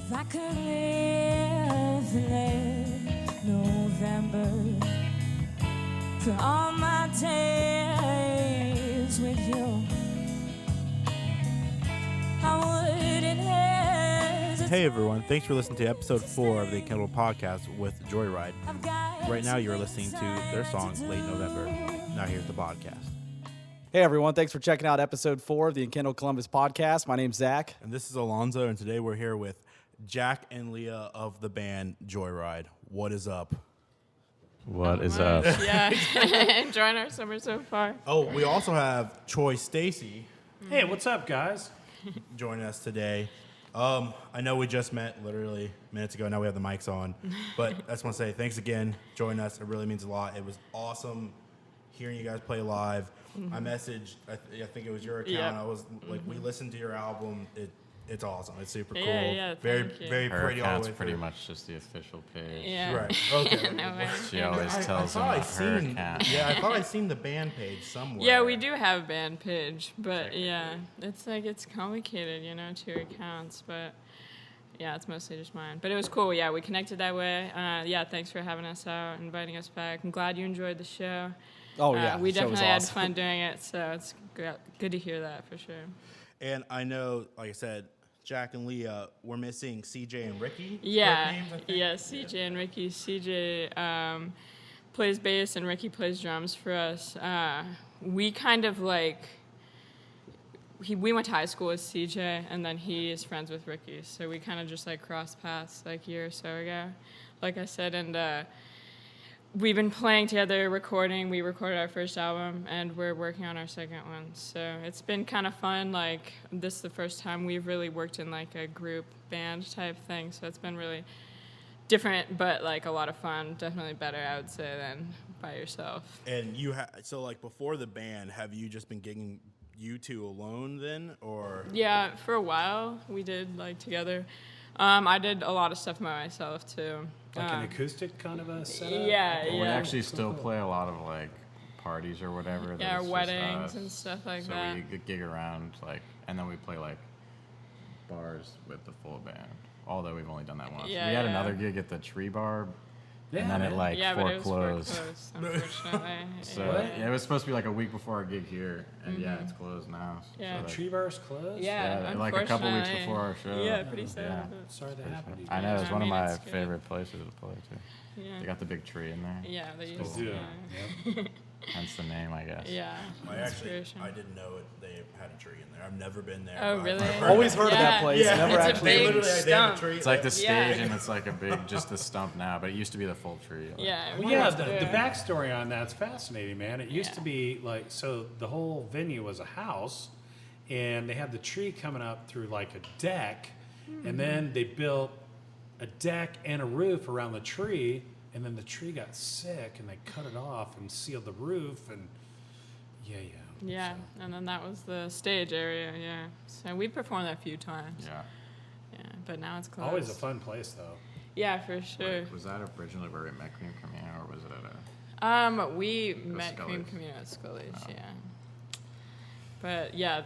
If I could live in November for all my days with you, I wouldn't hesitate. Hey everyone, thanks for listening to episode 4 of the Enkindled podcast with Joyride. Right now you're listening to their song, Late November. Now here's the podcast. Hey everyone, thanks for checking out episode 4 of the Enkindled Columbus podcast. My name's Zach. And this is Alonzo, and today we're here with Jack and Leah of the band Joyride. What is up? What is up? Yeah, enjoying our summer so far. Oh, we also have Troy Stacy Hey, what's up, guys? joining us today. I know we just met literally minutes ago. Now we have the mics on. But I just want to say thanks again for joining us. It really means a lot. It was awesome hearing you guys play live. I messaged, I think it was your account. Yep. I was like, we listened to your album. It's awesome. It's super cool. Yeah, very, thank you. very Her pretty all the account's way pretty through. much just the official page. Yeah. Right. Okay. No way. She always tells them I about her seen, account. Yeah, I thought I seen the band page somewhere. Yeah, we do have a band page, but yeah, it's complicated, two accounts, but yeah, it's mostly just mine. But it was cool. Yeah, we connected that way. Yeah, thanks for having us out, inviting us back. I'm glad you enjoyed the show. Oh yeah, we the show was definitely had awesome. fun doing it, so it's good to hear that for sure. And I know, like I said, Jack and Leah, we're missing CJ and Ricky. Yeah, Correct names, I think? yeah, CJ and Ricky. CJ plays bass and Ricky plays drums for us. We kind of we went to high school with CJ, and then he is friends with Ricky, so we kind of just crossed paths a year or so ago, like I said, and we've been playing together, recording. We recorded our first album, and we're working on our second one. So it's been kind of fun. This is the first time we've really worked in a group band type thing. So it's been really different, but a lot of fun. Definitely better, I would say, than by yourself. And you before the band, have you just been gigging you two alone then, or? Yeah, for a while we did together. I did a lot of stuff by myself too. Like an acoustic kind of a setup? Yeah, But yeah. we actually still play a lot of parties or whatever. Yeah, that's just weddings us. and stuff like so that. So we gig around and then we play bars with the full band. Although we've only done that once. Yeah, we had yeah. another gig at the Tree Bar, Yeah, and then it man. Yeah, but it was foreclosed. foreclosed, unfortunately. So yeah. it was supposed to be a week before our gig here, and yeah, it's closed now. Yeah. So Tree bar's closed? Yeah, like a couple weeks unfortunately. before our show. Yeah, pretty sad. Yeah. but- Sorry that happened to you. I know, it's Yeah, one I of mean, my it's good. favorite places to play too. Yeah. They got the big tree in there. Yeah, they It's used cool. to. Yeah. Yeah. Hence the name, I guess. Yeah. Inspiration. I didn't know they had a tree in there. I've never been there. Oh, but really? I've heard Always that. heard of that place. Never it's actually. a big they have a stump. tree. It's like the stage, Yeah. and it's a big, just the stump now. But it used to be the full tree. Yeah. Well, yeah, the backstory on that's fascinating, man. It used Yeah. to be so the whole venue was a house, and they had the tree coming up through a deck, and then they built a deck and a roof around the tree, and then the tree got sick, and they cut it off and sealed the roof, and Yeah, and then that was the stage area. Yeah. So we performed there a few times. Yeah. Yeah, but now it's closed. always a fun place though. Yeah, for sure. Was that originally where we met Cream Camino, or was it at a? We met Cream Scully's. Camino at Scully's. Oh. Yeah. But yeah,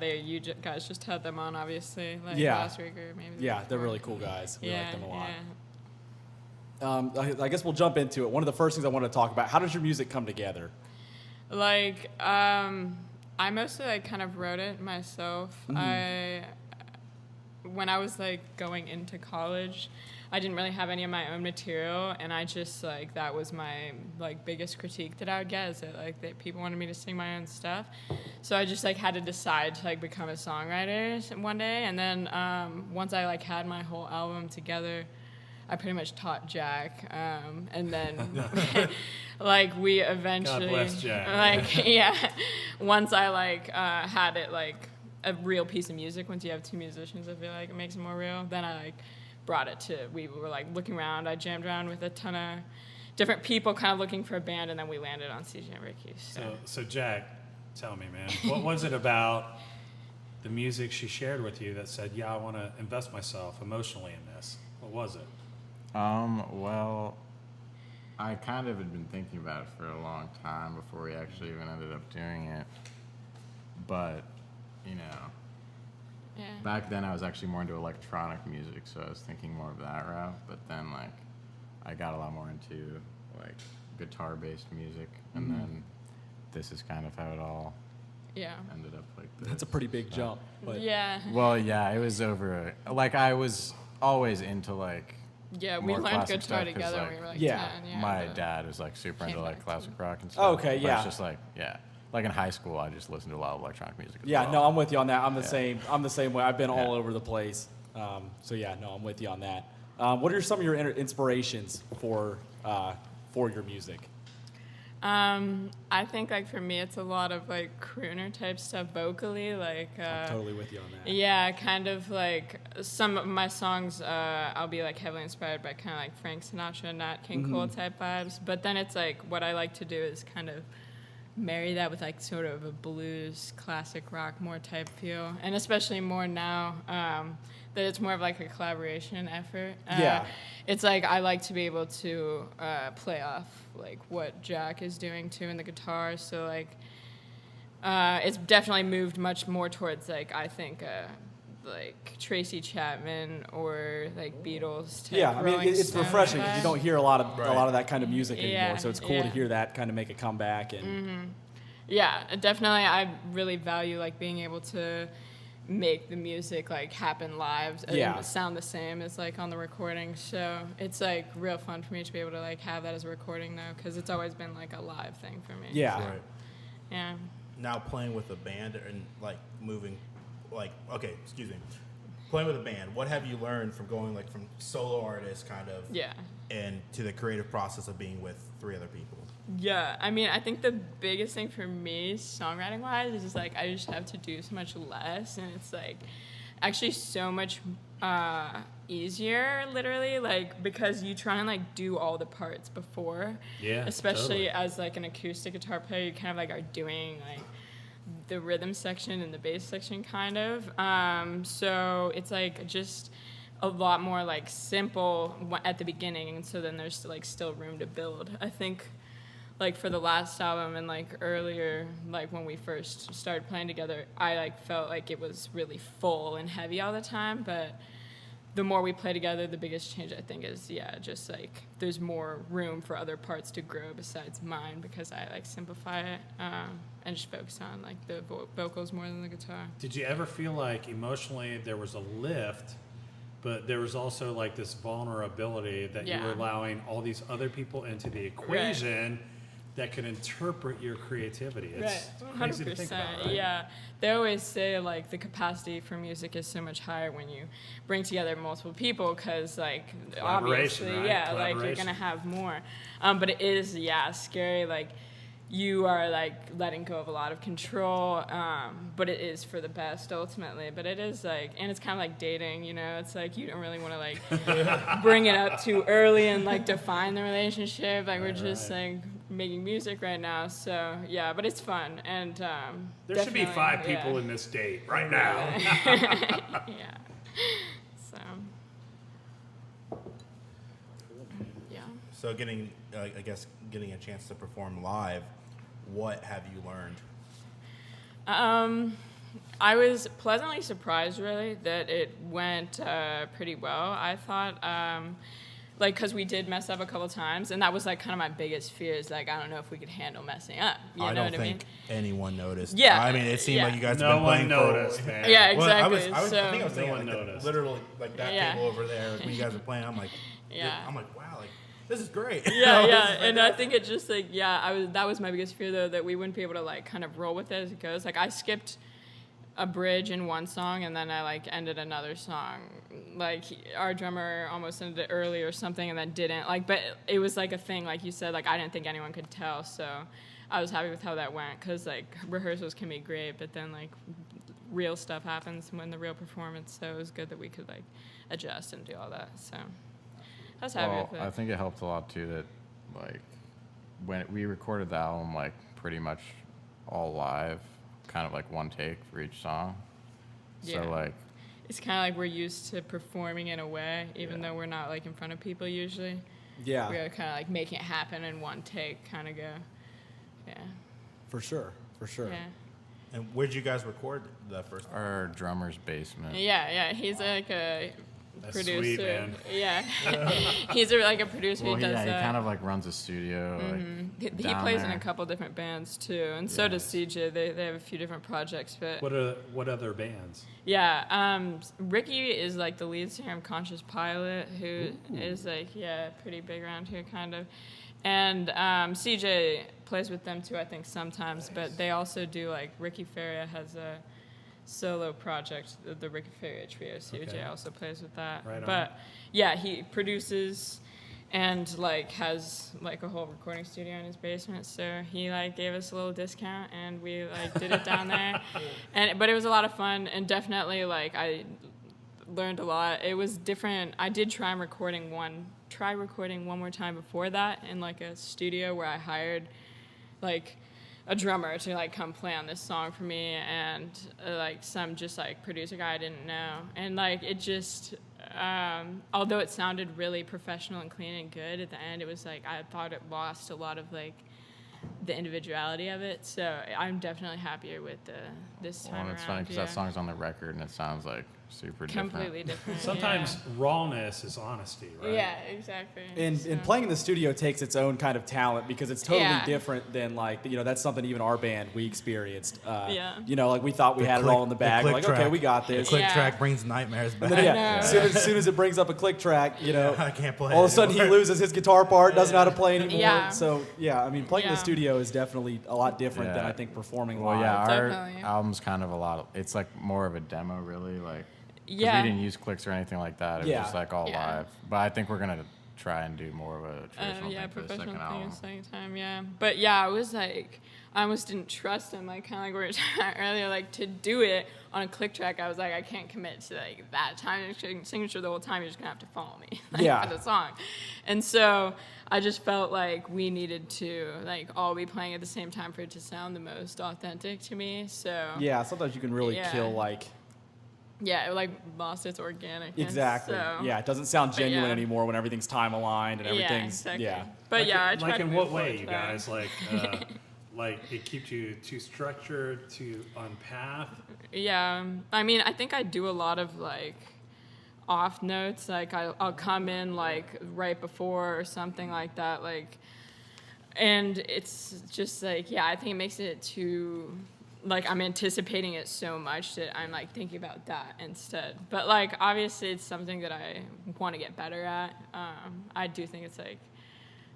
guys just had them on, obviously, Yeah. last week or maybe. the Yeah, week they're before. really cool guys. We Yeah, like them a lot. yeah. I guess we'll jump into it. One of the first things I want to talk about: how does your music come together? I mostly kind of wrote it myself. When I was going into college, I didn't really have any of my own material, and I just that was my biggest critique that I would get, is that people wanted me to sing my own stuff. So I just had to decide to become a songwriter one day, and then once I had my whole album together, I pretty much taught Jack, and then we eventually, God bless Jack. once I had it a real piece of music. Once you have two musicians, I feel it makes it more real. Then I brought it to. We were looking around. I jammed around with a ton of different people, kind of looking for a band, and then we landed on CJ and Ricky. So Jack, tell me, man, what was it about the music she shared with you that said, "Yeah, I want to invest myself emotionally in this"? What was it? Well, I kind of had been thinking about it for a long time before we actually even ended up doing it. But, Yeah. Back then, I was actually more into electronic music, so I was thinking more of that route. But then, like, I got a lot more into like guitar-based music, and then this is kind of how it all Yeah. ended up like this. That's a pretty big jump. But Yeah. Well, yeah, it was over. Like, I was always into like. Yeah, we more learned classic guitar stuff 'cause, together when like, we were like Yeah. 10. Yeah, my but- dad was like super into came like back classic to- rock and stuff. Okay, but yeah. It's just like like in high school, I just listened to a lot of electronic music. As yeah, well. no, I'm with you on that. I'm the Yeah. same. I'm the same way. I've been all Yeah. over the place. So yeah, no, I'm with you on that. What are some of your inspirations for your music? I think like for me, it's a lot of like crooner type stuff vocally, like. I'm totally with you on that. Yeah, kind of like some of my songs, I'll be like heavily inspired by kind of like Frank Sinatra, Nat King Cole type vibes. But then it's like what I like to do is kind of marry that with like sort of a blues, classic rock more type feel, and especially more now that it's more of like a collaboration effort. Yeah. It's like I like to be able to play off like what Jack is doing too in the guitar. So like it's definitely moved much more towards like I think like Tracy Chapman or like Beatles type. Yeah, I mean Rolling it's Stone refreshing because you vibe. don't hear a lot of that kind of music anymore. Yeah, So it's cool to yeah. hear that kind of make a comeback and Yeah, definitely. I really value like being able to make the music like happen live and Yeah. sound the same as like on the recording. So it's like real fun for me to be able to like have that as a recording though, because it's always been like a live thing for me. yeah. Right. Yeah. Now playing with a band and like moving, like playing with a band. What have you learned from going like from solo artist kind of Yeah. and to the creative process of being with 3 other people? Yeah, I mean, I think the biggest thing for me, songwriting-wise, is just, like, I just have to do so much less, and it's, like, actually so much easier, literally, like, because you try and, like, do all the parts before. Yeah, Especially totally. as, like, an acoustic guitar player, you kind of, like, are doing, like, the rhythm section and the bass section, kind of. So it's, like, just a lot more, like, simple at the beginning, and so then there's, like, still room to build. I think like for the last album and like earlier, like when we first started playing together, I like felt like it was really full and heavy all the time. But the more we play together, the biggest change I think is just like there's more room for other parts to grow besides mine because I like simplify it and just focus on like the vocals more than the guitar. Did you ever feel like emotionally there was a lift, but there was also like this vulnerability that you were Yeah. allowing all these other people into the equation that could interpret your creativity? It's crazy to think about, right? Yeah, they always say like the capacity for music is so much higher when you bring together multiple people because like Collaboration, obviously, right? yeah, like you're Collaboration. gonna have more. But it is scary. Like you are like letting go of a lot of control, but it is for the best ultimately. But it is like, and it's kind of like dating, you know. It's like you don't really want to like bring it up too early and like define the relationship. Like we're just like making music right now, so yeah. But it's fun and There should be 5 people in this date right now. yeah. So yeah. So getting a chance to perform live, what have you learned? I was pleasantly surprised, really, that it went pretty well. I thought, like, because we did mess up a couple times, and that was, like, kind of my biggest fear is, like, I don't know if we could handle messing up. You I know don't what I mean? think anyone noticed. Yeah. I mean, it seemed Yeah. like you guys have No been one playing noticed, for. man. Yeah, Well, exactly. I think I was No thinking one like noticed. literally like that Yeah. table over there when you guys were playing. I'm like, Yeah. I'm like, wow, like this is great. Yeah, This yeah, is and I fantastic. think it just like that was my biggest fear though, that we wouldn't be able to like kind of roll with it as it goes. Like I skipped a bridge in one song and then I like ended another song. Like our drummer almost ended it early or something and then didn't. Like, but it was like a thing, like you said. Like I didn't think anyone could tell, so I was happy with how that went because like rehearsals can be great, but then like real stuff happens when the real performance. So it was good that we could like adjust and do all that. So I was happy Well, with it. I think it helped a lot too that, like, when we recorded the album, like, pretty much all live, kind of like one take for each song. Yeah. So, like, It's kind of like we're used to performing in a way, even Yeah. though we're not like in front of people usually. Yeah, We gotta kind of like make it happen in one take, kind of go. Yeah. for sure. Yeah. And where did you guys record the first? Our drummer's basement. Yeah, he's like a That's producer. sweet, man. Yeah, he's like a producer. Well, He does he that. kind of like runs a studio. He down plays in there. a couple different bands too, and so does CJ. They have a few different projects, but What other bands? yeah, Ricky is like the lead singer of Conscious Pilot, who is like pretty big around here, kind of. And CJ plays with them too, I think sometimes. But they also do like Ricky Faria has a solo project, the Ricky Faria Trio. CJ Okay. also plays with that. Right on. But yeah, he produces and like has like a whole recording studio in his basement. So he like gave us a little discount, and we like did it down there. But it was a lot of fun, and definitely like I learned a lot. It was different. I did try recording one more time before that in like a studio where I hired like a drummer to like come play on this song for me, and like some just like producer guy I didn't know, and like it just although it sounded really professional and clean and good at the end, it was like I thought it lost a lot of like the individuality of it. So I'm definitely happier with this time Well, and around. it's funny because that song's on the record and it sounds like super completely different. Sometimes rawness is honesty, right? Yeah, exactly. And So- playing in the studio takes its own kind of talent because it's totally Yeah. different than like, that's something even our band, we experienced. Yeah. Like we thought we had it all in the bag. We're like, okay, we got The this. click Yeah. track brings nightmares back. And then, know. as soon as it brings up a click track, I can't play all it of a sudden he anymore. loses his guitar part, doesn't know how to play anymore. Yeah. So, yeah, I mean, playing in the Yeah. studio is definitely a lot different than Yeah. I think performing Well, live. yeah, our Definitely. album's kind of it's like more of a demo, really. Like, 'cause Yeah. we didn't use clicks or anything like that. It was Yeah. just like all Yeah. live. But I think we're gonna try and do more of a traditional yeah, thing for the professional second thing album. at the same time, yeah. But yeah, I was like, I almost didn't trust him, like kind of like we were talking about earlier, like to do it on a click track. I was like, I can't commit to like that time signature the whole time. You're just gonna have to follow me like, Yeah. for the song. And so I just felt like we needed to like all be playing at the same time for it to sound the most authentic to me. So Yeah, sometimes you can really Yeah. kill like yeah, it like lost its organic. exactly. So, Yeah, it doesn't sound But genuine yeah. anymon when everything's time aligned and Yeah, everything's exactly. yeah. But yeah, I tried Like to in move what forward way, to you that. guys? Like it keeps you too structured, too on path. Yeah, I mean, I think I do a lot of like off notes. Like I'll come in like right before or something like that. Like, and it's just like I think it makes it too like I'm anticipating it so much that I'm like thinking about that instead. But like obviously it's something that I want to get better at. I do think it's like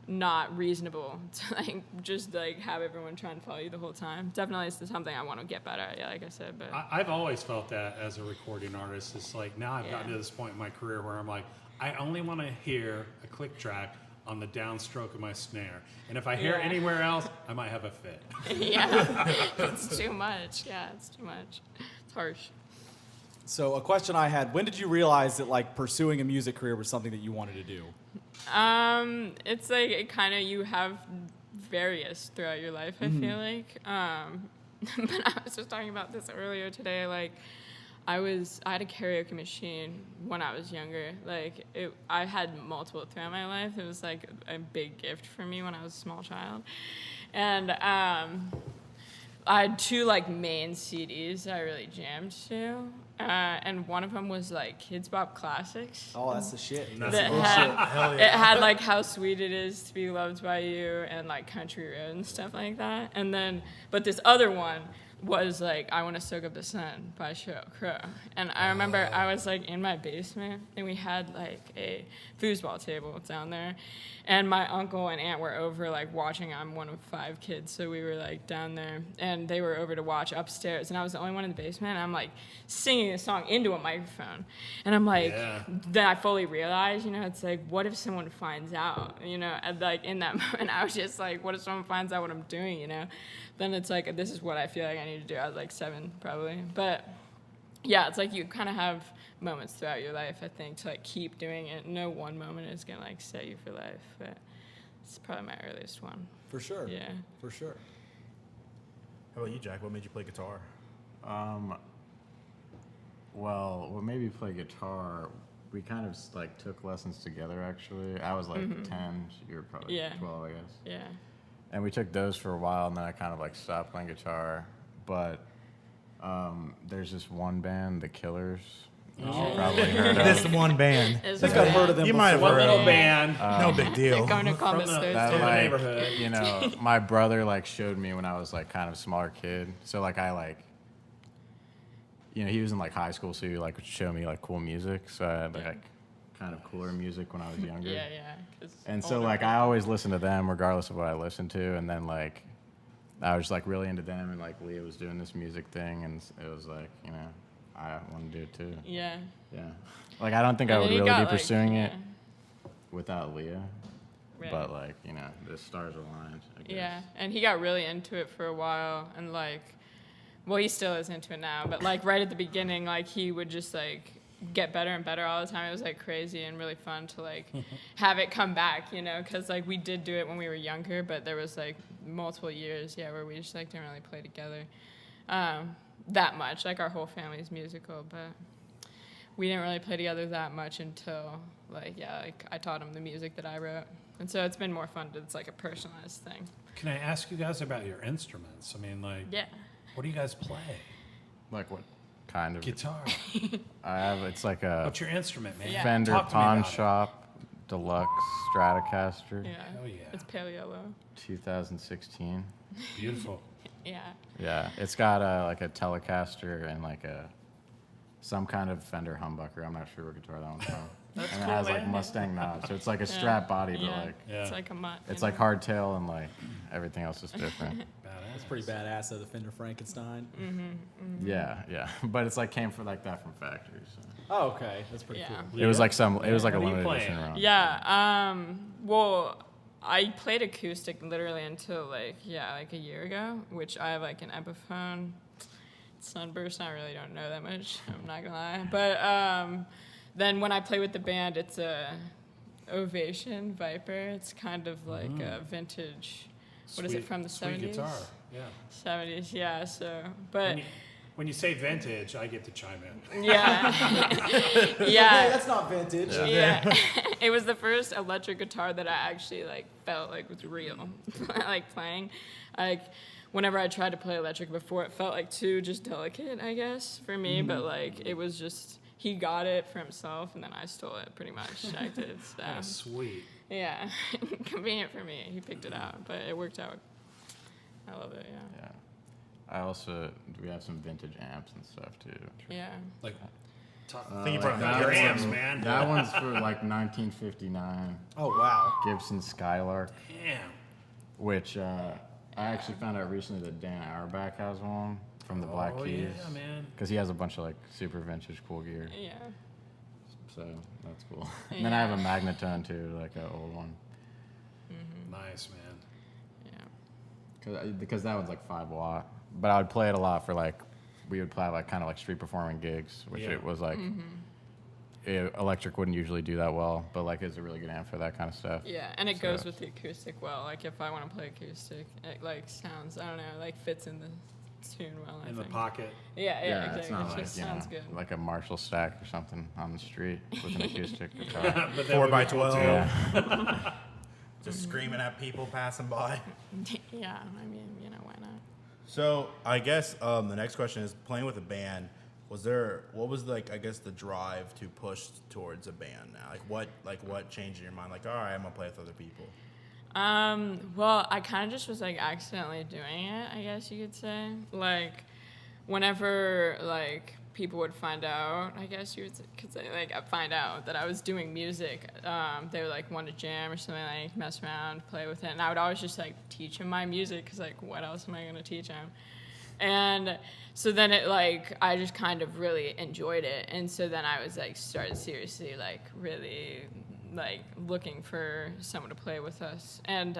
not reasonable to like just like have everyone try and follow you the whole time. Definitely it's something I want to get better at, like I said. But I've always felt that as a recording artist. It's like now I've gotten Yeah. to this point in my career where I'm like, I only want to hear a click track on the downstroke of my snare. And if I hear Yeah. anywhere else, I might have a fit. yeah, it's too much. Yeah, it's too much. It's harsh. So a question I had, when did you realize that like pursuing a music career was something that you wanted to do? It's like it kind of you have various throughout your life. I feel like, but I was just talking about this earlier today. Like, I had a karaoke machine when I was younger. Like, I had multiple throughout my life. It was like a big gift for me when I was a small child, and I had two like main CDs I really jammed to. And one of them was like Kids Bop Classics. Oh, that's the shit. That's That bullshit. had- Hell It yeah. had like How Sweet It Is to Be Loved by You and like Country Road and stuff like that. And then, but this other one was like I Want to Soak Up the Sun by Sheryl Crow. And I remember I was like in my basement and we had like a foosball table down there. And my uncle and aunt were over like watching. I'm one of 5 kids, so we were like down there and they were over to watch upstairs. And I was the only one in the basement. And I'm like singing a song into a microphone. And I'm like, Yeah. then I fully realized, it's like, what if someone finds out, and like in that moment, I was just like, what if someone finds out what I'm doing, Then it's like, this is what I feel like I need to do. I was like 7 probably. But yeah, it's like you kind of have moments throughout your life, I think, to like keep doing it. No one moment is going to like set you for life, but it's probably my earliest one. For sure. Yeah. For sure. How about you, Jack? What made you play guitar? Well, what made me play guitar, we kind of like took lessons together actually. I was like 10, you were probably Yeah. 12, I guess. Yeah. And we took those for a while, and then I kind of like stopped playing guitar. But There's this one band, The Killers. You Oh. probably heard of. This one band. Is I've there- heard of them You might have before. One heard little of band No big deal. Going to from Columbus the, Thursday. That, from the like, neighborhood. you know, my brother like showed me when I was like kind of a smaller kid. So like I like, you know, he was in like high school, so he like would show me like cool music. So I had like kind of cooler music when I was younger. Yeah, yeah. 'cause And so older like people- I always listened to them regardless of what I listened to. And then like I was like really into them, and like Leah was doing this music thing, and it was like, you know, I want to do it too. Yeah. Yeah. Like I don't think I And would then he really got, be like, pursuing it yeah, without Leah. right. But like, you know, the stars aligned, I guess. Yeah, and he got really into it for a while, and like, well, he still is into it now, but like right at the beginning, like he would just like get better and better all the time. It was like crazy and really fun to like have it come back, you know, because like we did do it when we were younger, but there was like multiple years, yeah, where we just like didn't really play together that much. Like our whole family's musical, but we didn't really play together that much until like, yeah, like I taught him the music that I wrote. And so it's been more fun. It's like a personalized thing. Can I ask you guys about your instruments? I mean, like, Yeah. what do you guys play? Like what kind of? Guitar. I have. It's like a What's your instrument, man? Yeah. Fender Talk to me Pawn about it. Shop Deluxe Stratocaster, Yeah. Oh, yeah. It's pale yellow. 2016. Beautiful. Yeah. Yeah, it's got like a Telecaster and like some kind of Fender humbucker. I'm not sure what guitar that one's from. That's and cool, it has like man. Mustang knobs, so it's like a Yeah. strap body, but Yeah. like Yeah. It's like a mutt. it's you like know? hardtail and like everything else is different. That's pretty badass, though, the Fender Frankenstein. Yeah, yeah, but it's like came for like that from factory. So. Oh, okay. That's pretty Yeah. cool. It was like it was like a What are you limited playing? edition run. Yeah. Well, I played acoustic literally until like a year ago, which I have like an Epiphone Sunburst. I really don't know that much. I'm not gonna lie. But then when I play with the band, it's a Ovation Viper. It's kind of like a vintage. What is it, Sweet- from the sweet 70s? guitar. Yeah. 70s, yeah. So, but When you say vintage, I get to chime in. yeah, Hey, yeah. that's not vintage. Yeah, it was the first electric guitar that I actually like felt like was real, like playing. Like whenever I tried to play electric before, it felt like too just delicate, I guess, for me. But like it was just he got it for himself, and then I stole it pretty much. Checked it. So, That's sweet. yeah, convenient for me. He picked it out, but it worked out. I love it. Yeah, Yeah. We have some vintage amps and stuff too. yeah. Like, talk, I think you brought that your one- amps, man. That one's for like 1959 Oh, wow. Gibson Skylark, damn. which I actually found out recently that Dan Auerbach has one from the Black Oh, Keys. yeah, man. Because he has a bunch of like super vintage cool gear, Yeah. so that's cool. And then I have a Magnetone too, like an old one, Nice, man. because that one's like 5 watt. But I would play it a lot for like we would play like kind of like street performing gigs, which Yeah. it was like electric wouldn't usually do that well, but like it's a really good amp for that kind of stuff. Yeah, and it So- goes with the acoustic well. Like if I want to play acoustic, it like sounds, I don't know, like fits in the tune well. I In the think. pocket. Yeah, Yeah, exactly. it's not It like, just you know, sounds good. like a Marshall stack or something on the street with an acoustic guitar. But that 4 would by be cool, 12. too. Yeah. Just screaming at people passing by. Yeah, I mean, you know, why not? So I guess the next question is playing with a band. What was like I guess the drive to push towards a band now? What changed in your mind? Like, all right, I'm gonna play with other people. Well, I kind of just was like accidentally doing it, I guess you could say. Like, whenever like people would find out, I guess you could say, like, find out that I was doing music, they would like want to jam or something, like mess around, play with it, and I would always just like teach them my music, because like what else am I gonna teach them? And so then it like I just kind of really enjoyed it, and so then I was like started seriously like really like looking for someone to play with us, and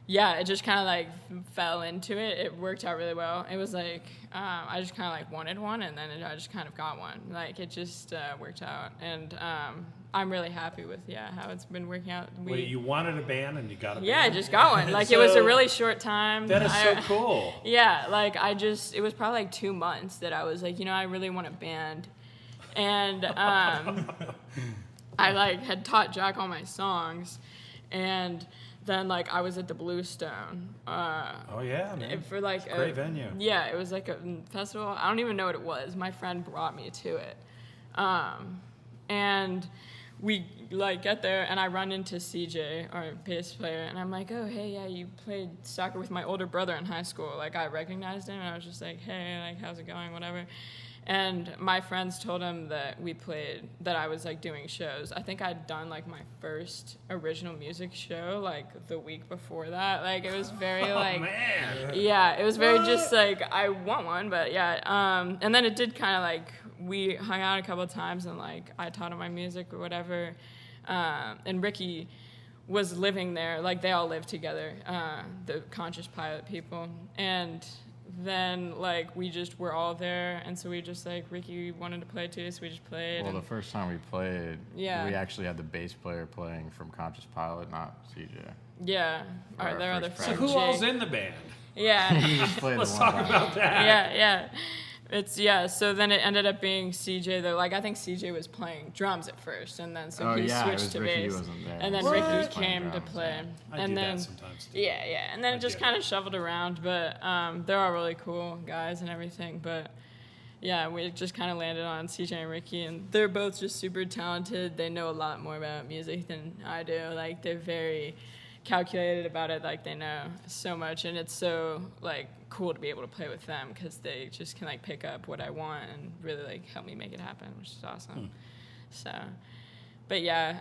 yeah, it just kind of like fell into it. It worked out really well. It was like I just kind of like wanted one, and then I just kind of got one. Like it just worked out, and I'm really happy with how it's been working out. Wait, you wanted a band and you got a band? Yeah, I just got one. Like it was a So- really short time. That is so cool. Yeah, like it was probably like 2 months that I was like, I really want a band. And I like had taught Jack all my songs, and then like I was at the Bluestone. Oh yeah, man. For like Great venue. Yeah, it was like a festival. I don't even know what it was. My friend brought me to it, and we like get there, and I run into CJ, our bass player, and I'm like, oh hey, yeah, you played soccer with my older brother in high school. Like I recognized him, and I was just like, hey, like how's it going, whatever. And my friends told him that that I was like doing shows. I think I'd done like my first original music show like the week before that. Like it was very like, Man. yeah, it was very just like, I want one, but yeah. And then it did kind of like, we hung out a couple of times and like I taught him my music or whatever. And Ricky was living there, like they all lived together, the Conscious Pilot people. And then like we just were all there, and so we just like Ricky wanted to play too, so we just played. Well, and the first time we played, Yeah. we actually had the bass player playing from Conscious Pilot, not CJ. yeah, Our their other first So friend. who Jake. all's in the band? Yeah, He just played Let's the one talk time. about that. yeah. So then it ended up being CJ though. Like I think CJ was playing drums at first, and then so Oh, he yeah, it switched was to Ricky bass, wasn't there. and then What? Ricky He was playing came to drums, play, I and do then that sometimes too. yeah, and then I it just get kind of shuffled around. But they're all really cool guys and everything. But yeah, we just kind of landed on CJ and Ricky, and they're both just super talented. They know a lot more about music than I do. Like they're very calculated about it. Like they know so much, and it's so like cool to be able to play with them because they just can like pick up what I want and really like help me make it happen, which is awesome. So, but yeah,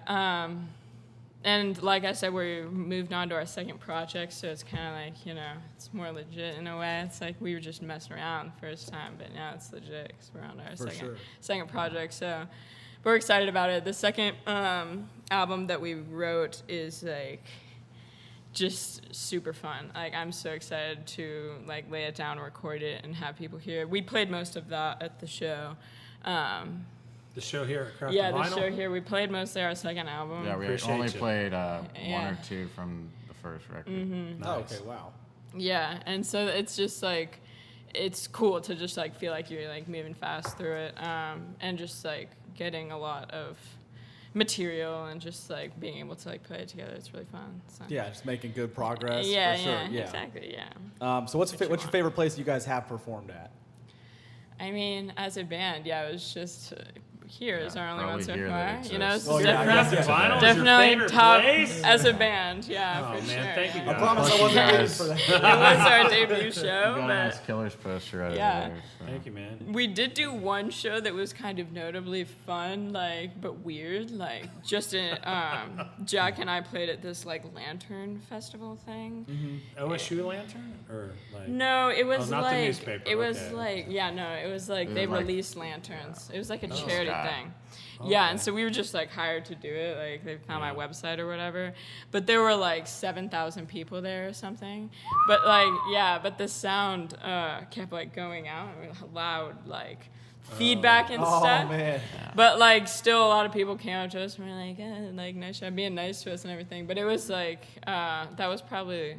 and like I said, we moved on to our second project, so it's kind of like, you know, it's more legit in a way. It's like we were just messing around the first time, but now it's legit because we're on our second project. So we're excited about it. The second album that we wrote is like just super fun. Like I'm so excited to like lay it down, record it, and have people hear it. We played most of that at the show. The show here at Craft Yeah, and the Vinyl? show here. We played mostly our second album. Yeah, we Appreciate only you. played Yeah. one or two from the first record. Mm-hmm. Oh, Nice. okay, wow. Yeah, and so it's just like, it's cool to just like feel like you're like moving fast through it, and just like getting a lot of material and just like being able to like play it together. It's really fun. So. Yeah, just making good progress. Yeah, for sure. yeah, exactly, yeah. So what's What you your want. favorite place you guys have performed at? I mean, as a band, yeah, it was just here is Yeah, our only one probably so here that far. You know, exists. it's Oh, yeah, I definitely, guess, Craft and Vinyl is your definitely favorite top place? as a band. Yeah, Oh, for man, sure. thank you, yeah. I guys. promise I Plus wasn't you waiting guys- for that. It was our debut You show, got a but nice Killer's poster right Yeah. over there. So. Thank you, man. we did do one show that was kind of notably fun, like, but weird. Like, just in, Jack and I played at this, like, lantern festival thing. OSU Lantern? Or like No, it was not the like, newspaper, it was okay. like, yeah, no, it was like, It they was like- released lanterns. It was like a charity Sky. thing. Yeah, and Okay. so we were just like hired to do it. Like they found my website or whatever. But there were like 7,000 people there or something. But like, yeah, but the sound kept like going out, loud like feedback and Oh stuff. man. But like, still a lot of people came up to us and were like nice job, being nice to us and everything. But it was like, that was probably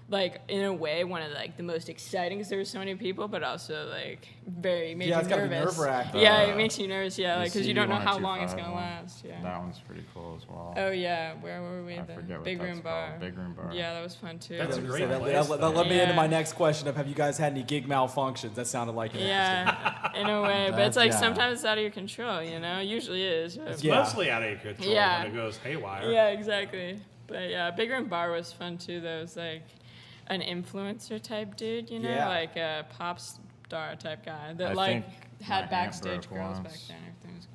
like in a way one of like the most exciting because there were so many people, but also like very made Yeah, you it's gotta be nervous. nerve-wracking. Yeah, it makes you nervous. Yeah, The like because you don't know how long it's 125 gonna one, last. Yeah. That one's pretty cool as well. Oh yeah, where were we? I The forget what Big that's Room Bar. called. Big Room Bar. Yeah, that was fun too. That's a So great that, place, that though. led me into my Yeah. next question of have you guys had any gig malfunctions? That sounded like it. Yeah, in a way, but it's like Yeah. sometimes it's out of your control. You know, usually is. It's Yeah. mostly out of your control Yeah. when it goes haywire. Yeah, exactly. But yeah, Big Room Bar was fun too. Though it was like an influencer type dude, you know, Yeah. like a pop star type guy that I like think had my aunt backstage broke girls back once. then. Everything was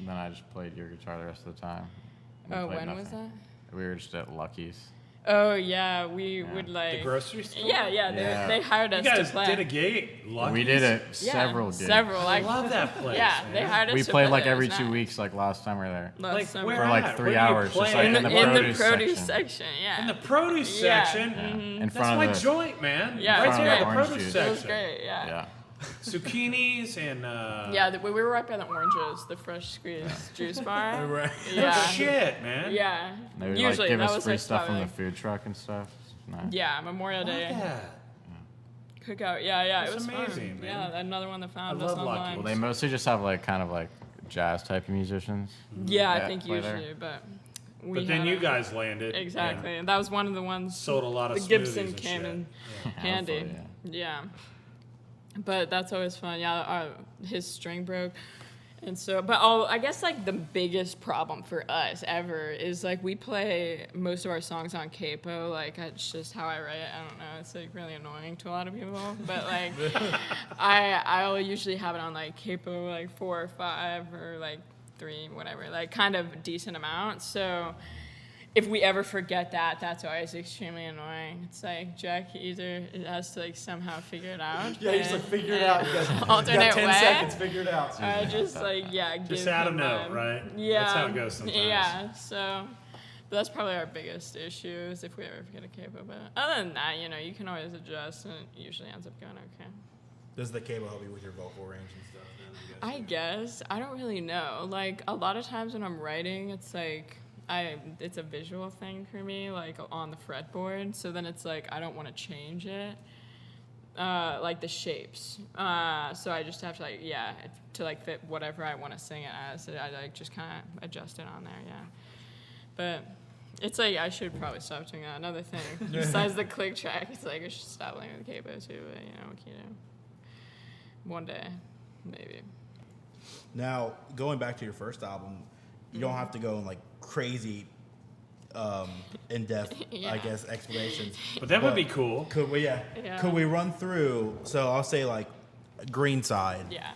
good. I just played your guitar the rest of the time. We Oh, played when was nothing. that? We were just at Lucky's. Oh yeah, we Yeah. would The like. grocery store? Yeah, Yeah. they hired You us guys to play. did a gig at Lucky's? We did it Yeah, several gigs. Several, I like love that place. yeah, man. they hired us. We to played play like there. It every was 2 nice. weeks, like last time we were there. Last Like, summer. where For like at? 3 Where do you hours, just play? like in in the, the produce produce section. Yeah. In the produce Yeah. section? Yeah. Mhm. In That's front my of the, joint, man. Yeah, right it's there, the great. produce Orange juice. It was section. great. Yeah. yeah. Zucchinis and Yeah, we were right by the oranges, the fresh squeezed juice bar. Right. no Yeah. shit, man. Yeah. They would Usually like give that us was free like stuff from probably, the food truck and stuff. Nice. Yeah, Memorial Love Day that. cookout. Yeah, That's it was amazing, fun. man. Yeah, another one that found I us love Lucky's. online. Well, they mostly just have like kind of like jazz type of musicians. Yeah, I that think play there. usually, but we But then had you a- guys landed. Exactly, and that was one of the ones. Sold a lot of the smoothies Gibson and came shit. in Yeah. handy. Hopefully, Yeah. But that's always fun. Yeah, his string broke. And so, but I guess like the biggest problem for us ever is like we play most of our songs on capo. Like it's just how I write it. I don't know. It's like really annoying to a lot of people. But like I'll usually have it on like capo like 4 or 5 or like 3, whatever. Like kind of decent amount. So if we ever forget that, that's always extremely annoying. It's like Jack either has to like somehow figure it out. Yeah, you just like figure it out. You got Alternate 10 way. seconds, figure it out. I just like give Just add a him note, right? Yeah, That's how it goes sometimes. Yeah, so but that's probably our biggest issue is if we ever forget a capo. But other than that, you can always adjust, and it usually ends up going okay. Does the cable help you with your vocal range and stuff? Then, I guess I don't really know. Like a lot of times when I'm writing, it's like it's a visual thing for me, like on the fretboard. So then it's like I don't want to change it, like the shapes. So I just have to to fit whatever I want to sing it as. I like just kind of adjust it on there. Yeah, but it's like I should probably stop doing that. Another thing besides the click track, it's like I should stop playing with the capo too. But what can you do? One day, maybe. Now, going back to your first album, you don't have to go in like crazy in-depth, Yeah. I guess, explanations. But that would be cool. Could we? Yeah. Could we run through? So I'll say like Green Side. Yeah.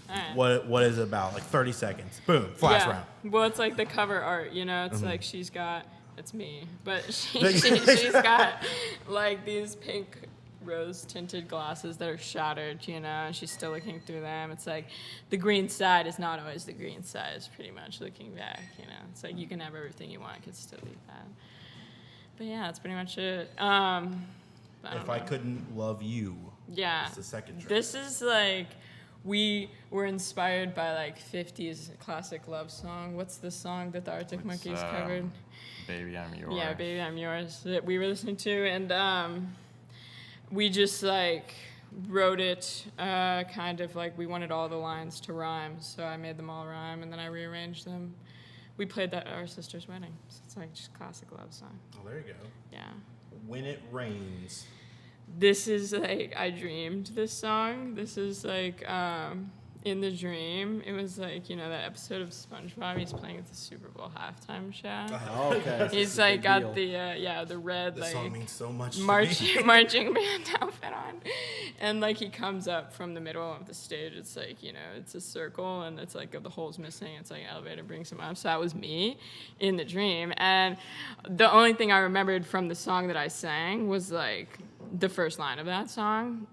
All right. What is it about? Like 30 seconds. Boom. Flash round. Well, it's like the cover art, It's like she's got, it's me, but she's got like these pink rose tinted glasses that are shattered, and she's still looking through them. It's like the green side is not always the green side. It's pretty much looking back, It's like you can have everything you want, it could still be bad. But yeah, that's pretty much it. If I couldn't love you. Yeah. It's the second track. This is like, we were inspired by like 50s classic love song. What's the song that the Arctic Monkeys covered? Baby, I'm yours. Yeah, Baby, I'm Yours, that we were listening to. And we just like wrote it kind of like we wanted all the lines to rhyme. So I made them all rhyme and then I rearranged them. We played that at our sister's wedding. So it's like just classic love song. Oh, there you go. Yeah. When It Rains. This is like, I dreamed this song. This is like, in the dream, it was like, that episode of SpongeBob, he's playing at the Super Bowl halftime show. Oh, okay. He's like got the red This song like means so much to me. marching band outfit on, and like he comes up from the middle of the stage. It's like it's a circle, and it's like the hole's missing. It's like an elevator brings him up. So that was me in the dream, and the only thing I remembered from the song that I sang was like the first line of that song.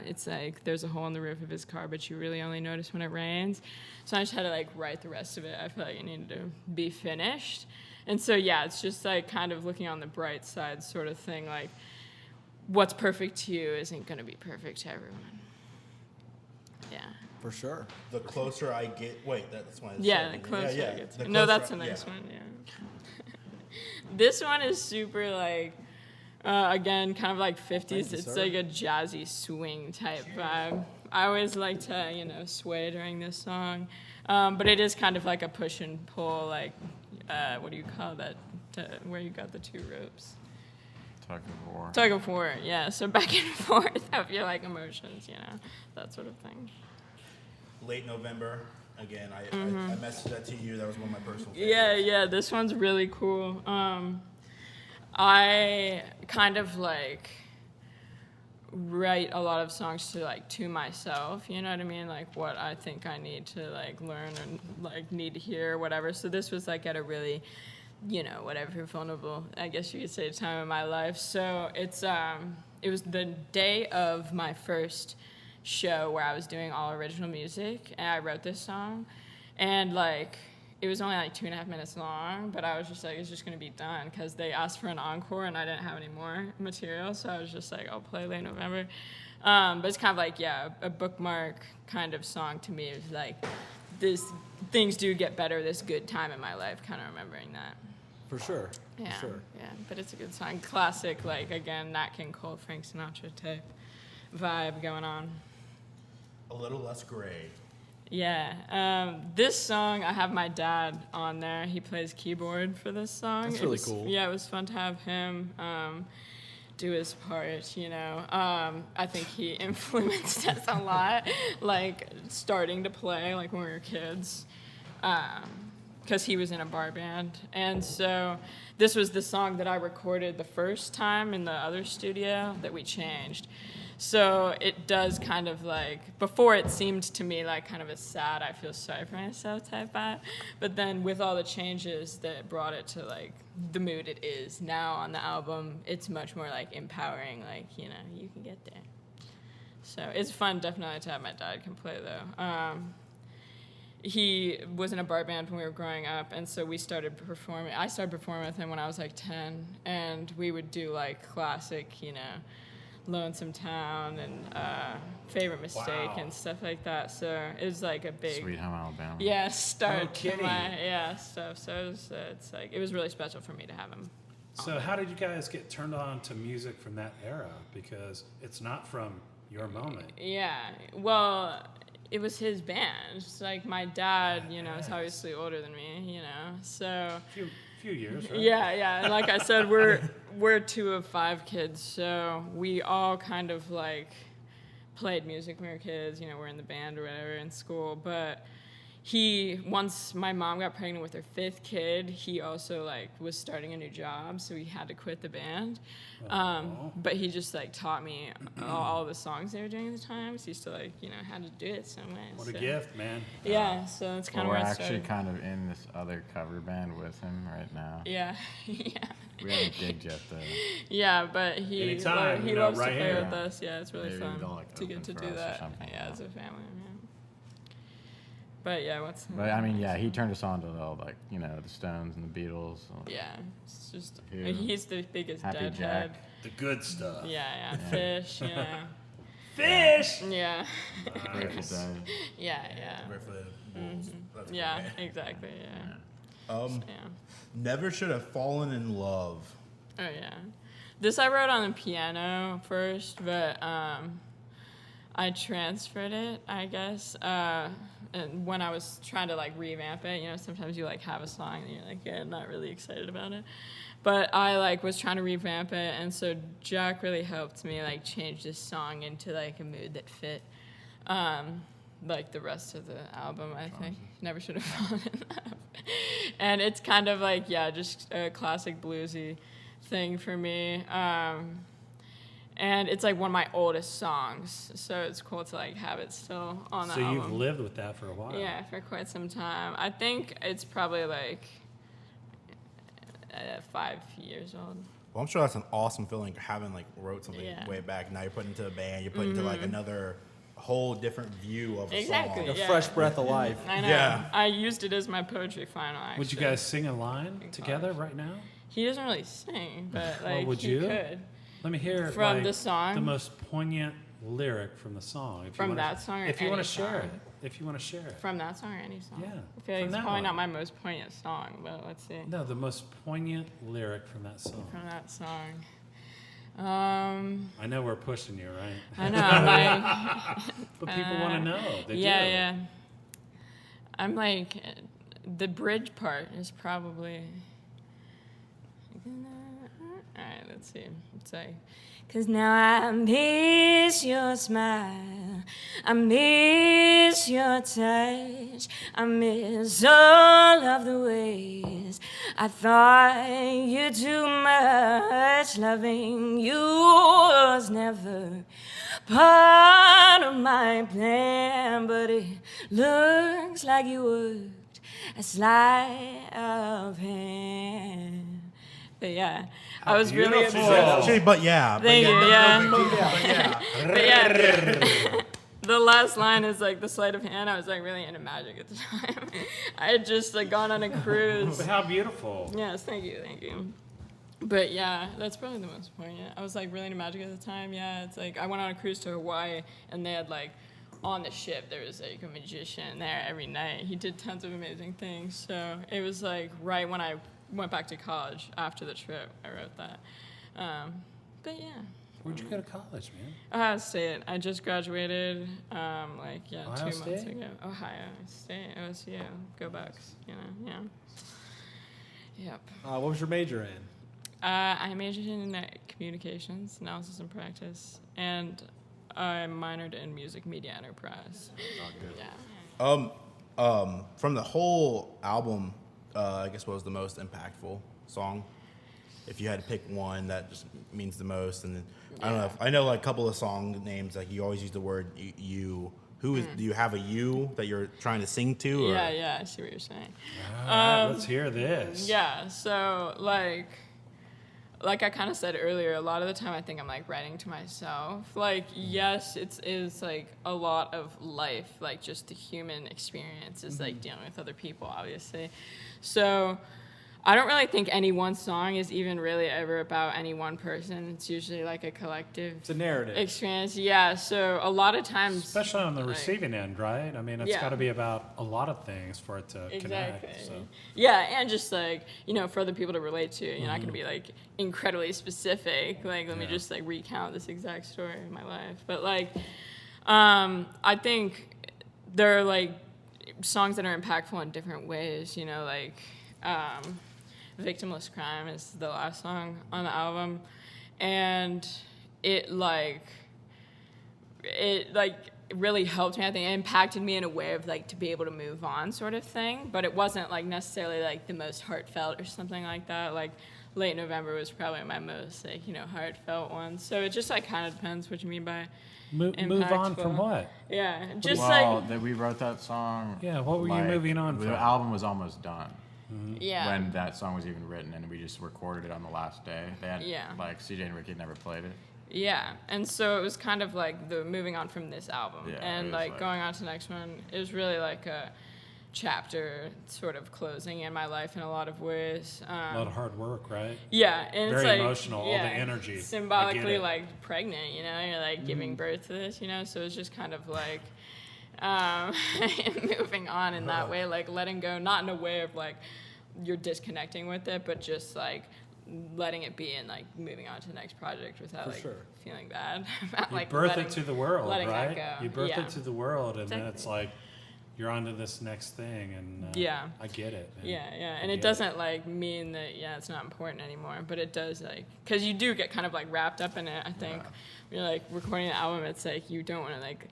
It's like, there's a hole in the roof of his car, but you really only notice when it rains. So I just had to like write the rest of it. I feel like it needed to be finished. And so yeah, it's just like kind of looking on the bright side sort of thing, like what's perfect to you isn't going to be perfect to everyone. Yeah. For sure. The closer I get, that's one. Yeah, the closer I get to. The No, closer that's the I- next one, yeah. This one is super like, again, kind of like 50s. Thank you, It's sir. like a jazzy swing type vibe. I always like to, sway during this song. But it is kind of like a push and pull, like, what do you call that, where you got the 2 ropes? Tug of war. Tug of war, yeah. So back and forth of your, like, emotions, that sort of thing. Late November. Again, I messaged that to you. That was one of my personal favorites. Yeah, this one's really cool. I kind of like write a lot of songs to myself, you know what I mean? Like what I think I need to like learn and like need to hear, whatever. So this was like at a really, whatever vulnerable, I guess you could say, time in my life. So it was the day of my first show where I was doing all original music, and I wrote this song, and like it was only like 2.5 minutes long, but I was just like, it's just gonna be done because they asked for an encore and I didn't have any more material, so I was just like, I'll play Late November. But it's kind of like, a bookmark kind of song to me. It's like things do get better, this good time in my life, kind of remembering that. For sure. Yeah, For sure. yeah, but it's a good song. Classic, like, again, Nat King Cole, Frank Sinatra type vibe going on. A Little Less Gray. Yeah. This song, I have my dad on there. He plays keyboard for this song. That's really cool. Yeah, it was fun to have him do his part, you know. I think he influenced us a lot, like starting to play like when we were kids, because he was in a bar band. And so this was the song that I recorded the first time in the other studio that we changed. So it does kind of like, before it seemed to me like kind of a sad, I feel sorry for myself type vibe. But then with all the changes that brought it to like the mood it is now on the album, it's much more like empowering, like, you know, you can get there. So it's fun definitely to have my dad can play though. He was in a bar band when we were growing up, and so we started performing. I started performing with him when I was like 10, and we would do like classic, you know, Lonesome Town and Favorite Mistake and stuff like that. So it was like a big Sweet Home Alabama. yeah start No to kidding. my stuff. So it was, it's like it was really special for me to have him. So how did you guys get turned on to music from that era? Because it's not from your moment. Yeah, well, it was his band. It's like my dad, you know, is obviously older than me, you know, so. Few years, right? Yeah. And like I said, we're 2 of 5 kids, so we all kind of like played music when we were kids. You know, we're in the band or whatever in school. But once my mom got pregnant with her 5th kid, he also like was starting a new job, so he had to quit the band. But he just like taught me all the songs they were doing at the time. So he still like, you know, had to do it some way. What a gift, man. Yeah, so that's kind Well, of we're where I actually started. kind of in this other cover band with him right now. Yeah. We haven't gigged yet though. Yeah, but he Anytime, he you know, loves right to play here. with us. Yeah, it's really Maybe fun they'll, like, to get open to for do us or that. something, Yeah, yeah. as a family. Yeah. But yeah, what's? But I mean, yeah, he turned us on to all, like, you know, the Stones and the Beatles. Yeah, it's just Who? he's the biggest Happy deadhead. Jack. The good stuff. Yeah, Fish. Yeah, Fish! yeah, Grateful Dead. yeah. Barefoot Bulls. That's cool, Yeah, man. exactly. Yeah. Yeah. Never should have fallen in love. Oh yeah. This I wrote on the piano first, but I transferred it, I guess. And when I was trying to like revamp it, you know, sometimes you like have a song and you're like, yeah, not really excited about it. But I like was trying to revamp it, and so Jack really helped me like change this song into like a mood that fit like the rest of the album, I think. Never should have fallen in love. And it's kind of like, yeah, just a classic bluesy thing for me. And it's like one of my oldest songs, so it's cool to like have it still on the So album. you've lived with that for a while. Yeah, for quite some time. I think it's probably like 5 years old. Well, I'm sure that's an awesome feeling having like wrote something Yeah. way back. Now you're put into a band. You're put into like another whole different view of a Exactly. song. A Yeah. fresh breath of life. I know. Yeah. I used it as my poetry final, actually. Would you guys sing a line together right now? He doesn't really sing, but like would he you? could. Let me hear From like, the song? the most poignant lyric from the song. If From you wanna, that song or if you want any to share song? it. If you want to share it. From that song or any song? Yeah, I feel like from it's that probably one. not my most poignant song, but let's see. No, the most poignant lyric from that song. From that song. I know we're pushing you, right? I know, I'm like, But people want to know. They do. yeah. I'm like, the bridge part is probably. Alright, let's see. It's like, 'cause now I miss your smile, I miss your touch, I miss all of the ways I thought you too much. Loving you was never part of my plan, but it looks like you worked a sleight of hand. But yeah, I was really beautiful. upset. Actually, but yeah. Thank you, yeah. But yeah. But yeah, the last line is like the sleight of hand. I was like really into magic at the time. I had just like gone on a cruise. But how beautiful. Yes, thank you. But yeah, that's probably the most poignant. I was like really into magic at the time. Yeah, it's like I went on a cruise to Hawaii, and they had like on the ship there was like a magician there every night. He did tons of amazing things. So it was like right when I went back to college after the trip, I wrote that. But yeah, Where'd you go to college, man? Ohio State. I just graduated, Ohio 2 months State? ago. Ohio State, OSU, go Bucks. Yeah. Yep. What was your major in? I majored in communications, analysis, and practice, and I minored in music media enterprise. Oh, good. Yeah. From the whole album, I guess what was the most impactful song? If you had to pick one that just means the most, and then, I don't know. I know like a couple of song names. Like you always use the word you. Who is? Do you have a you that you're trying to sing to? Or? Yeah. I see what you're saying. All right, let's hear this. Yeah. So like I kind of said earlier, a lot of the time I think I'm like writing to myself. Like, yes, it's like a lot of life, like just the human experience is like dealing with other people, obviously. So I don't really think any one song is even really ever about any one person. It's usually like a collective It's a narrative. experience. Yeah. So a lot of times, Especially on the like- receiving end, right? I mean, it's Yeah. got to be about a lot of things for it to Exactly. connect. So. Yeah, and just like, for other people to relate to. You're not going to be like incredibly specific. Like, let me just like recount this exact story of my life. But like, I think there are like songs that are impactful in different ways. Like, Victimless Crime is the last song on the album, and it really helped me. I think it impacted me in a way of like to be able to move on, sort of thing. But it wasn't like necessarily like the most heartfelt or something like that. Like Late November was probably my most like heartfelt one. So it just like kind of depends what you mean by Move on from impactful. what? Yeah, just Well, like that we wrote that song. Yeah, what were you moving on The from? album was almost done yeah. when that song was even written, and we just recorded it on the last day. They had Yeah. like CJ and Ricky had never played it. Yeah, and so it was kind of like the moving on from this album, Yeah, and it was like going on to the next one. It was really like a chapter, sort of closing in my life in a lot of ways. A lot of hard work, right? Yeah, and it's Very like emotional, all the energy. I get symbolically it. like pregnant. You're like giving birth to this. So it's just kind of like moving on in that way, like letting go, not in a way of like you're disconnecting with it, but just like letting it be and like moving on to the next project without For like sure. feeling bad about You like birth letting, it to the world, letting that right? go. You birth Yeah. it to the world, and then it's Exactly. like you're on to this next thing, and Yeah. I get it. Man. Yeah, and I it get doesn't like mean that it's not important anymore, but it does like because you do get kind of like wrapped up in it. I think when you're like recording an album, it's like you don't want to like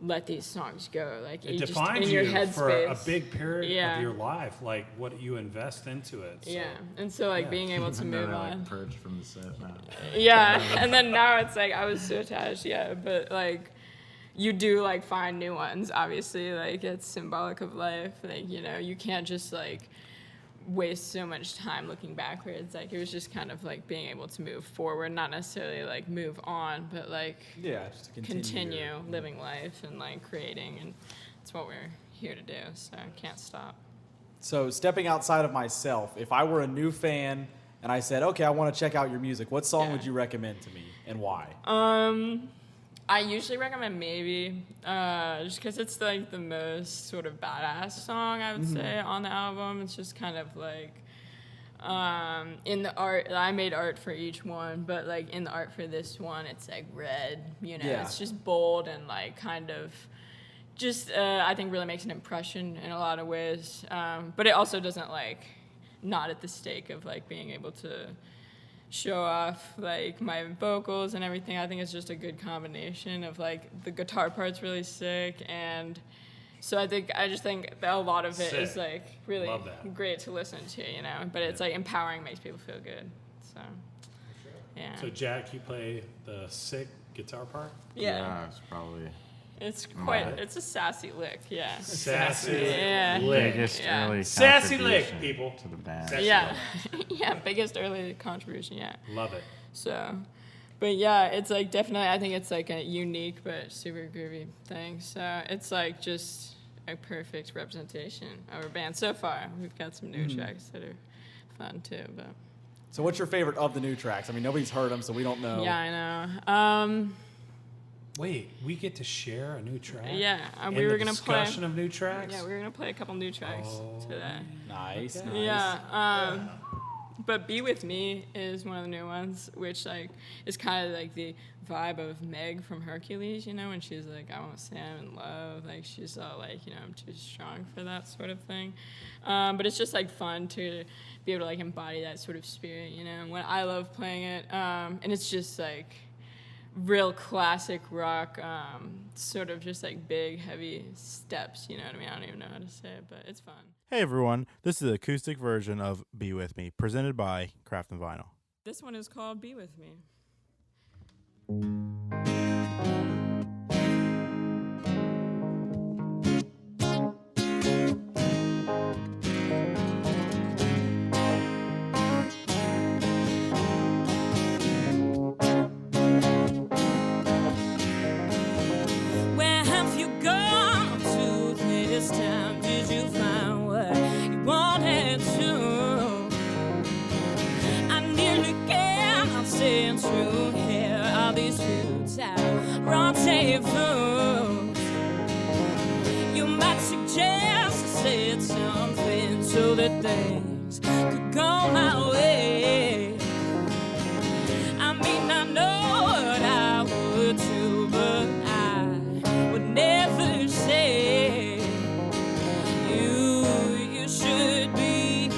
let these songs go. Like It you just defines in your you headspace. for a big period Yeah. of your life, like what you invest into it. So. Yeah, and so like Yeah. being able to And then move they're on. like purged from the set now. Yeah, and then now it's like I was so attached. Yeah, but like you do like find new ones. Obviously, like it's symbolic of life. Like you can't just like waste so much time looking backwards. Like it was just kind of like being able to move forward, not necessarily like move on, but like Yeah, just to continue living life and like creating, and that's what we're here to do. So I can't stop. So stepping outside of myself, if I were a new fan and I said, okay, I want to check out your music, what song Yeah. would you recommend to me and why? I usually recommend Maybe, just because it's like the most sort of badass song I would say on the album. It's just kind of like in the art. I made art for each one, but like in the art for this one, it's like red. Yeah. It's just bold and like kind of just I think really makes an impression in a lot of ways. But it also doesn't like not at the stake of like being able to show off like my vocals and everything. I think it's just a good combination of like the guitar part's really sick, and so I just think that a lot of it is Sick. like really Love that. great to listen to, but it's like empowering, makes people feel good. So yeah. So Jack, you play the sick guitar part. Yeah. It's probably It's quite Right. it's a sassy lick, yeah. Sassy Yeah. lick. biggest Yeah. early Sassy lick, contribution people. to the band. Sassy Yeah. Yeah, biggest early contribution, yeah. Love it. So, but yeah, it's like definitely, I think it's like a unique but super groovy thing. So it's like just a perfect representation of our band so far. We've got some new tracks that are fun too, but So what's your favorite of the new tracks? I mean, nobody's heard them, so we don't know. yeah, I know. Wait, we get to share a new track. Yeah, In we were the gonna play. discussion of new tracks. Yeah, we were gonna play a couple new tracks Oh, today. Nice, Okay. nice. Yeah, But Be With Me is one of the new ones, which like is kind of like the vibe of Meg from Hercules, you know, when she's like, I won't say I'm in love. Like she's all like, you know, I'm too strong for that sort of thing. But it's just like fun to be able to like embody that sort of spirit, you know, when I love playing it. And it's just like real classic rock, sort of just like big, heavy steps, you know what I mean? I don't even know how to say it, but it's fun. Hey everyone, this is the acoustic version of Be With Me, presented by Craft and Vinyl. This one is called Be With Me. Where have you gone to this time? Did you find what you wanted to? I nearly cannot stand to hear all these futile rendezvous. You might suggest I said something so that things could go my way. I mean, I know what I would do, but I would never say you should be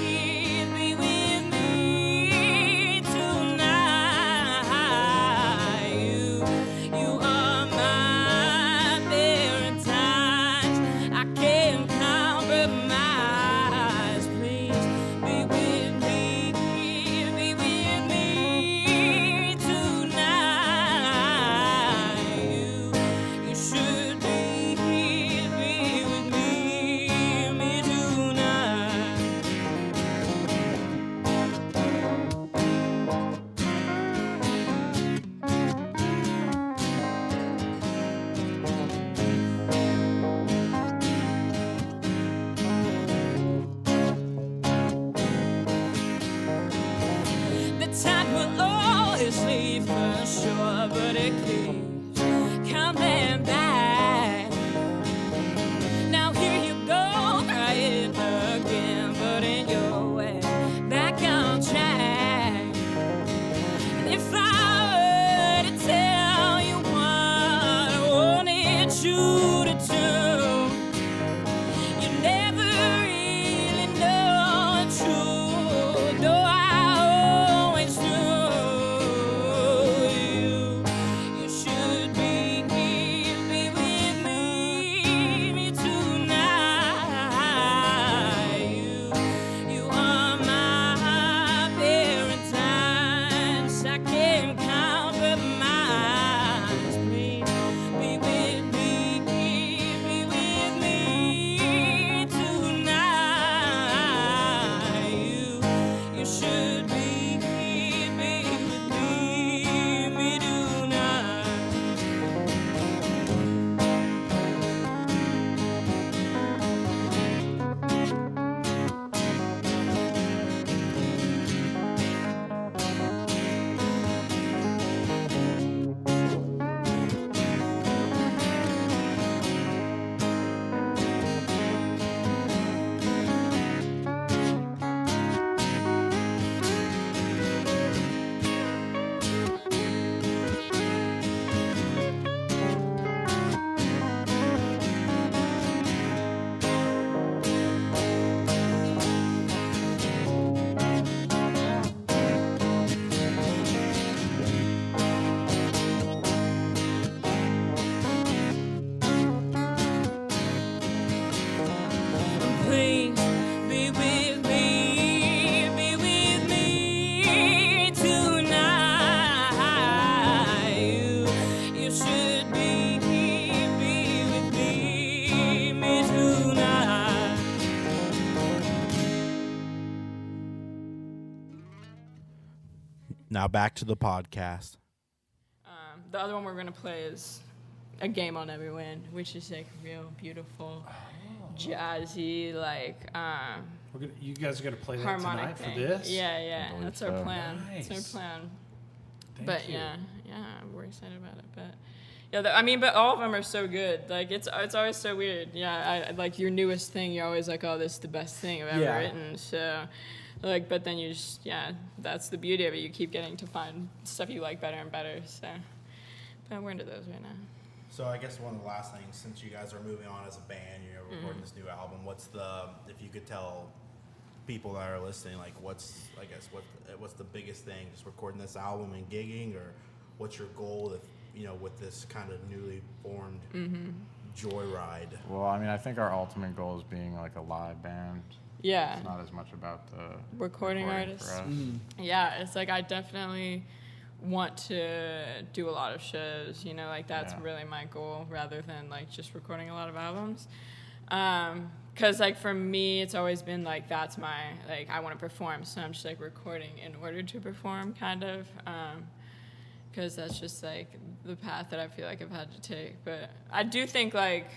with me tonight. You are my Valentine's. I can't compromise. Please be with me tonight. You should be with me tonight. The tide will always leave for sure, but it keeps coming back. Now here you go, crying again, but in your way, back on track. And if I were to tell you what I wanted you to do, you never really know the truth. No, I always knew you should be with me tonight. You are my Valentine's. I can't compromise. Please be with me tonight. You should be with me tonight. Please be with me tonight. You should be with me tonight. Now back to the podcast. The other one we're gonna play is A Game on Every Wind, which is like real beautiful, jazzy, like You guys are gonna play that harmonic tonight thing. for this? Yeah, believe that's our so. plan. Nice. That's our plan. Thank But you. yeah, we're excited about it. But yeah, I mean, but all of them are so good. Like it's always so weird. Yeah, I like your newest thing. You're always like, oh, this is the best thing I've ever Yeah. written. So Like, but then you just, yeah, that's the beauty of it. You keep getting to find stuff you like better and better. So, but we're into those right now. So I guess one of the last things, since you guys are moving on as a band, recording this new album, if you could tell people that are listening, like what's the biggest thing, just recording this album and gigging, or what's your goal with this kind of newly formed Joyride? Well, I mean, I think our ultimate goal is being like a live band. Yeah. It's not as much about the recording artists. for us. Yeah, it's like I definitely want to do a lot of shows, like that's really my goal rather than like just recording a lot of albums. Because like for me, it's always been like that's my, like I want to perform, so I'm just like recording in order to perform kind of. Because that's just like the path that I feel like I've had to take. But I do think like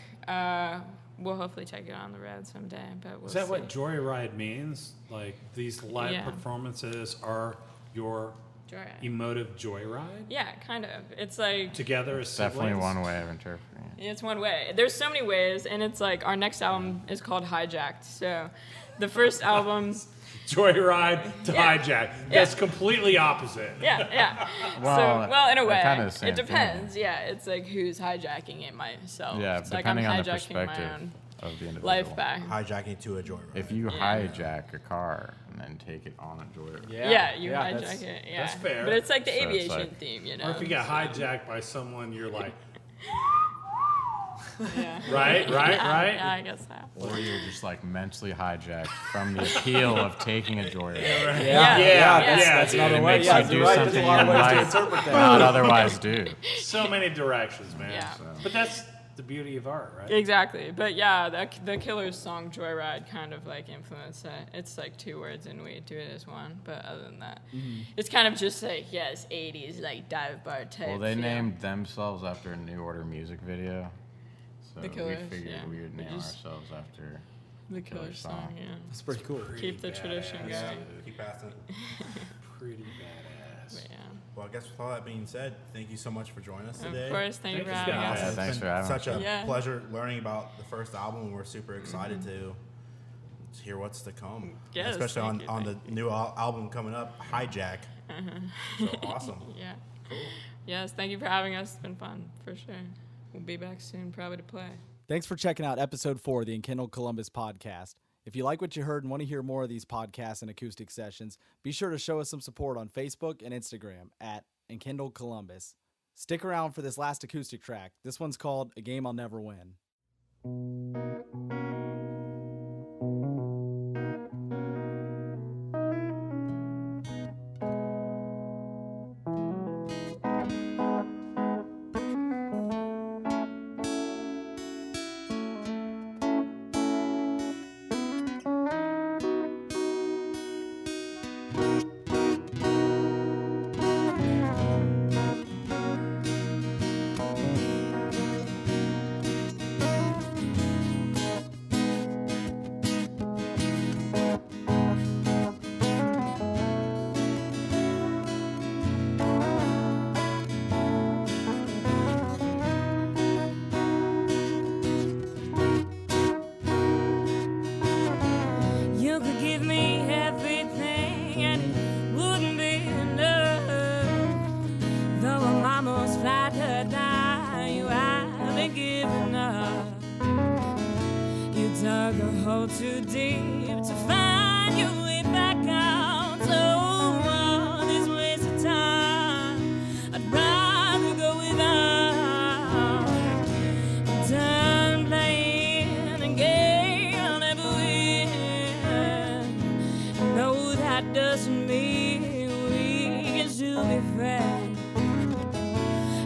we'll hopefully take it on the road someday. But we'll Is that see. what Joyride means? Like these live Yeah. performances are your Joyride. emotive joyride? Yeah, kind of. It's like Together as Definitely siblings? one way of interpreting it. it's one way. There's so many ways, and it's like our next album is called Hijacked. So the first album, Joyride to Yeah. hijack. That's completely opposite. yeah. Well, in a way, they're kinda the same it depends. thing. Yeah, it's like who's hijacking it myself. Yeah, it's like I'm depending on the hijacking my perspective own of the individual. life back. Hijacking to a Joyride. If you Yeah. hijack a car and then take it on a joyride. Yeah, you that's- hijack it. Yeah, that's fair. But it's like the So it's aviation like- theme, Or if you get so- hijacked by someone, you're like, Yeah. right? Yeah, I guess so. Or you're just like mentally hijacked from the appeal of taking a joyride. That's another It way. makes Yeah, you do you're right. There's something a lot you of ways to might interpret that. not otherwise do. So many directions, man. Yeah. But that's the beauty of art, right? Exactly, but yeah, the Killers song "Joyride" kind of like influenced that. It's like 2 words and we do it as one, but other than that, it's kind of just like yes, 80s like dive bar type. Well, they feel. named themselves after a New Order music video. So The Killers, we figured yeah. we would We name just- ourselves after the Killers Killers song. song. Yeah, That's pretty cool. keep the tradition badass. going. Keep passing. Pretty badass. But yeah, Well, I guess with all that being said, thank you so much for joining us today. of course, thank you for Thank you, having guys. us. Yeah, It's thanks been for having such us. a Yeah. pleasure learning about the first album, and we're super excited to hear what's to come. Yes, Especially thank you, on the thank you. new album coming up, Hijack. So awesome. Yeah. Yes, thank you for having us. It's been fun for sure. We'll be back soon, probably to play. Thanks for checking out episode 4 of the Enkindled Columbus podcast. If you like what you heard and want to hear more of these podcasts and acoustic sessions, be sure to show us some support on Facebook and Instagram at Enkindled Columbus. Stick around for this last acoustic track. This one's called A Game I'll Never Win. You could give me everything and it wouldn't be enough. Though I'm almost flattered by you, haven't given up. You dug a hole too deep to find your way back out. So all this waste of time, I'd rather go without. I'm done playing a game I'll never win. No, that doesn't mean we can still be friends.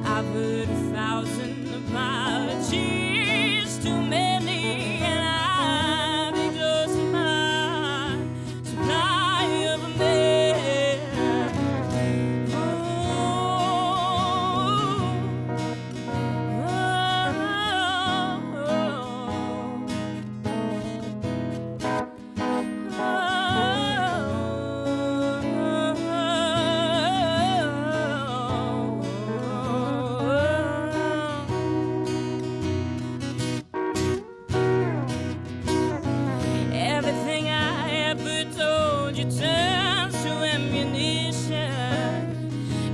I've heard 1,000 apologies, too many, and I've exhausted my supply of amends. mind you turns to ammunition.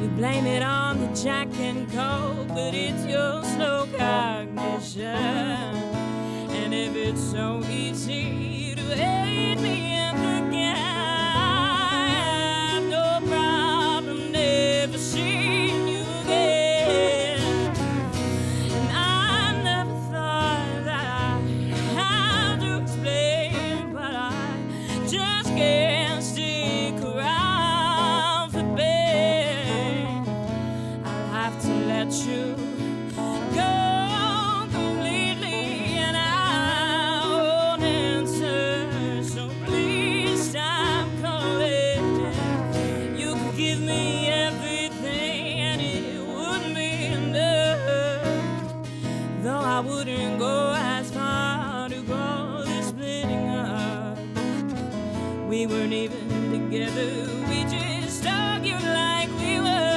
You blame it on the Jack and Coke, but it's your slow cognition. And if it's so easy to hate me and forget, I've no problem never seeing you again. And I never thought that I'd have to explain, but I just can't stick around for pain. I'll have to let you go completely, and I won't answer. So please stop calling. You could give me everything, and it wouldn't be enough. Though I wouldn't go as far to call this splitting up. We weren't even together, we just argued like we were.